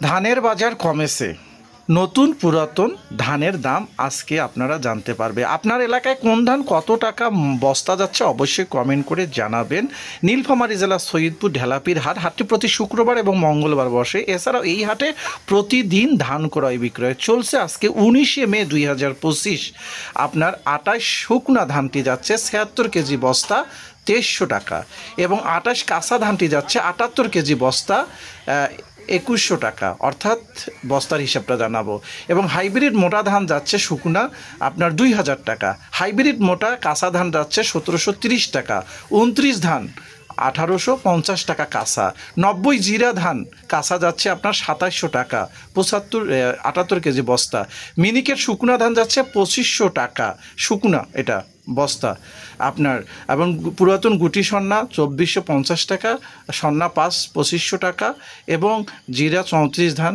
ধানের বাজার কমেছে, নতুন পুরাতন ধানের দাম আজকে আপনারা জানতে পারবে। আপনার এলাকায় কোন ধান কত টাকা বস্তা যাচ্ছে অবশ্যই কমেন্ট করে জানাবেন। নীলফামারী জেলার সৈয়দপুর ঢেলাপির হাটটি প্রতি শুক্রবার এবং মঙ্গলবার বসে। এছাড়াও এই হাটে প্রতিদিন ধান ক্রয় বিক্রয় চলছে। আজকে 19শে মে 2025 আপনার 28 শুকনা ধানটি যাচ্ছে 76 কেজি বস্তা 2300 টাকা, এবং 28 কাঁচা ধানটি যাচ্ছে 78 কেজি বস্তা 2100 টাকা, অর্থাৎ বস্তার হিসাবটা জানাবো। এবং হাইব্রিড মোটা ধান যাচ্ছে শুকনা আপনার 2000 টাকা, হাইব্রিড মোটা কাঁচা ধান যাচ্ছে 1730 টাকা, 29 ধান 1850 টাকা কাঁচা, 90 জিরা ধান কাঁচা যাচ্ছে আপনার 2700 টাকা, 78 কেজি বস্তা। মিনিকেট শুকনা ধান যাচ্ছে 2500 টাকা শুকনা এটা বস্তা আপনার, এবং পুরাতন গুটি সন্না 2450 টাকা, সন্না 5 2500 টাকা, এবং জিরা 34 ধান